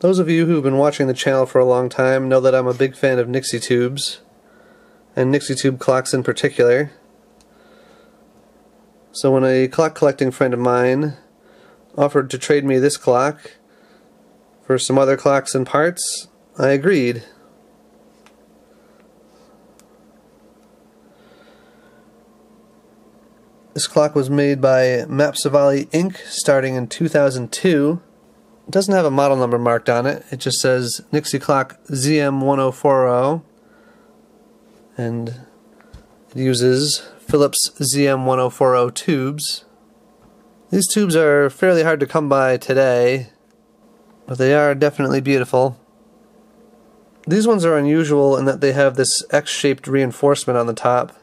Those of you who've been watching the channel for a long time know that I'm a big fan of Nixie tubes, and Nixie tube clocks in particular. So when a clock collecting friend of mine offered to trade me this clock for some other clocks and parts, I agreed. This clock was made by Mapsevoli Inc. starting in 2002. It doesn't have a model number marked on it. It just says Nixie clock ZM1040, and it uses Phillips ZM1040 tubes. These tubes are fairly hard to come by today, but they are definitely beautiful. These ones are unusual in that they have this X-shaped reinforcement on the top,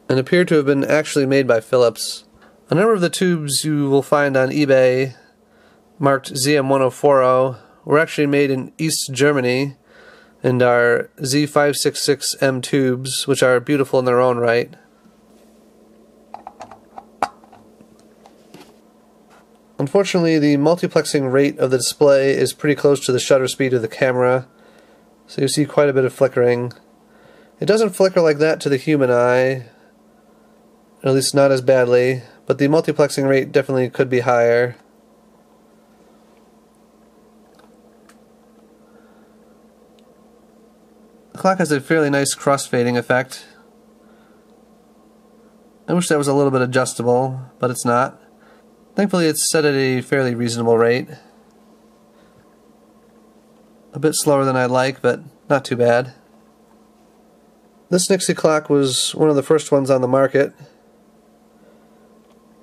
and appear to have been actually made by Phillips. A number of the tubes you will find on eBay marked ZM1040 were actually made in East Germany and are Z566M tubes, which are beautiful in their own right. Unfortunately, the multiplexing rate of the display is pretty close to the shutter speed of the camera, so you see quite a bit of flickering. It doesn't flicker like that to the human eye, at least not as badly, but the multiplexing rate definitely could be higher. The clock has a fairly nice crossfading effect. I wish that was a little bit adjustable, but it's not. Thankfully it's set at a fairly reasonable rate. A bit slower than I'd like, but not too bad. This Nixie clock was one of the first ones on the market.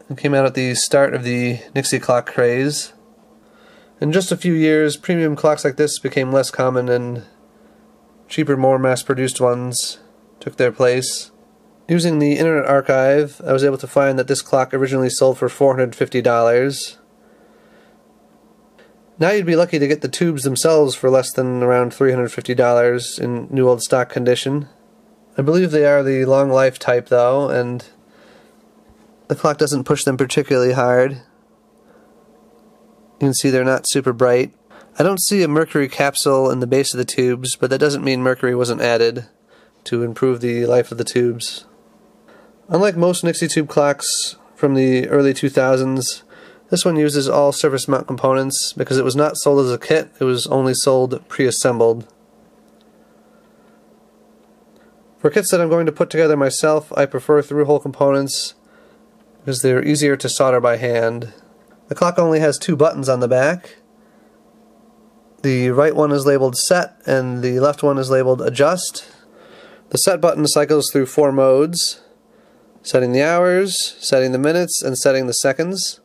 It came out at the start of the Nixie clock craze. In just a few years, premium clocks like this became less common and cheaper, more mass-produced ones took their place. Using the Internet Archive, I was able to find that this clock originally sold for $450. Now you'd be lucky to get the tubes themselves for less than around $350 in new old stock condition. I believe they are the long life type though, and the clock doesn't push them particularly hard. You can see they're not super bright. I don't see a mercury capsule in the base of the tubes, but that doesn't mean mercury wasn't added to improve the life of the tubes. Unlike most Nixie tube clocks from the early 2000s, this one uses all surface mount components because it was not sold as a kit, it was only sold pre-assembled. For kits that I'm going to put together myself, I prefer through-hole components because they're easier to solder by hand. The clock only has two buttons on the back. The right one is labeled Set and the left one is labeled Adjust. The Set button cycles through 4 modes: setting the hours, setting the minutes, and setting the seconds.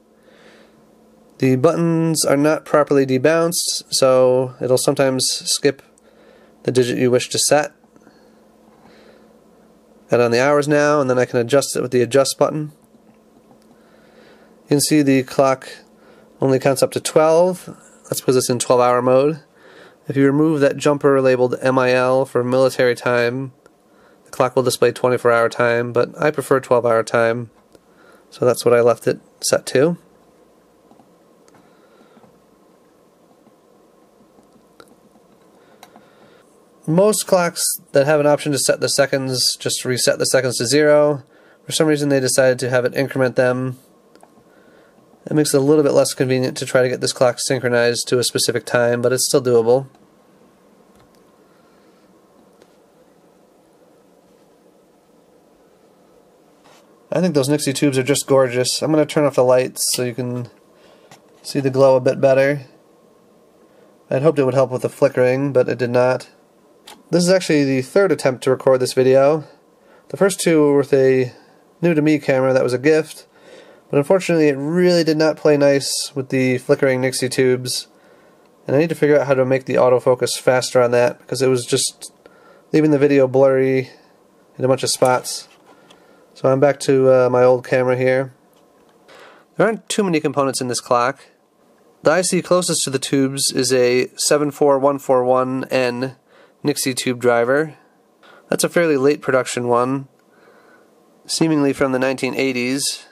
The buttons are not properly debounced, so it'll sometimes skip the digit you wish to set. Got on the hours now, and then I can adjust it with the Adjust button. You can see the clock only counts up to 12. That's because it's in 12-hour mode. If you remove that jumper labeled MIL for military time, the clock will display 24-hour time, but I prefer 12-hour time, so that's what I left it set to. Most clocks that have an option to set the seconds just reset the seconds to 0. For some reason they decided to have it increment them. It makes it a little bit less convenient to try to get this clock synchronized to a specific time, but it's still doable. I think those Nixie tubes are just gorgeous. I'm going to turn off the lights so you can see the glow a bit better. I'd hoped it would help with the flickering, but it did not. This is actually the third attempt to record this video. The first two were with a new-to-me camera that was a gift, but unfortunately it really did not play nice with the flickering Nixie tubes, and I need to figure out how to make the autofocus faster on that because it was just leaving the video blurry in a bunch of spots. So I'm back to my old camera here. There aren't too many components in this clock. The IC closest to the tubes is a 74141N Nixie tube driver. That's a fairly late production one, seemingly from the 1980s,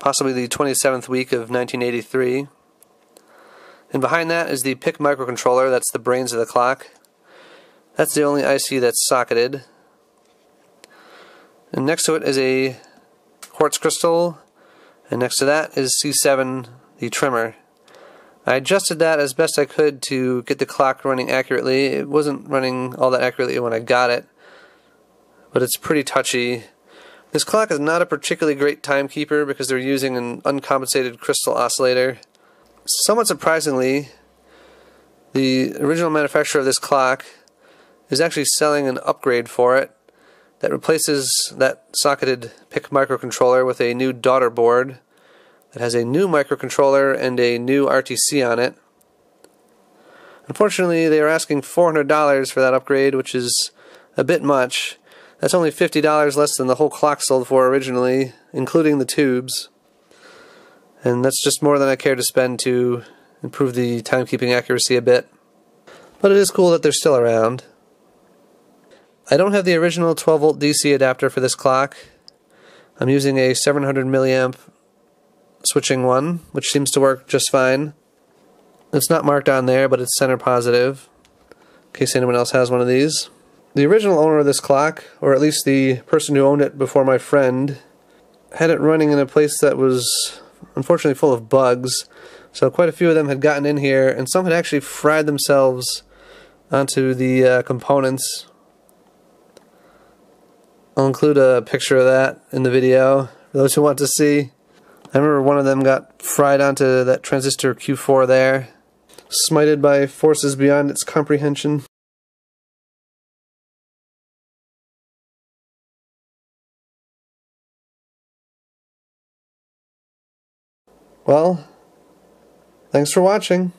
possibly the 27th week of 1983. And behind that is the PIC microcontroller. That's the brains of the clock. That's the only IC that's socketed. And next to it is a quartz crystal, and next to that is C7, the trimmer. I adjusted that as best I could to get the clock running accurately. It wasn't running all that accurately when I got it, but it's pretty touchy. This clock is not a particularly great timekeeper because they're using an uncompensated crystal oscillator. Somewhat surprisingly, the original manufacturer of this clock is actually selling an upgrade for it that replaces that socketed PIC microcontroller with a new daughter board that has a new microcontroller and a new RTC on it. Unfortunately, they are asking $400 for that upgrade, which is a bit much. That's only $50 less than the whole clock sold for originally, including the tubes. And that's just more than I care to spend to improve the timekeeping accuracy a bit. But it is cool that they're still around. I don't have the original 12 volt DC adapter for this clock. I'm using a 700 milliamp switching one, which seems to work just fine. It's not marked on there, but it's center positive, in case anyone else has one of these. The original owner of this clock, or at least the person who owned it before my friend, had it running in a place that was unfortunately full of bugs. So quite a few of them had gotten in here, and some had actually fried themselves onto the components. I'll include a picture of that in the video for those who want to see. I remember one of them got fried onto that transistor Q4 there, smited by forces beyond its comprehension. Well, thanks for watching.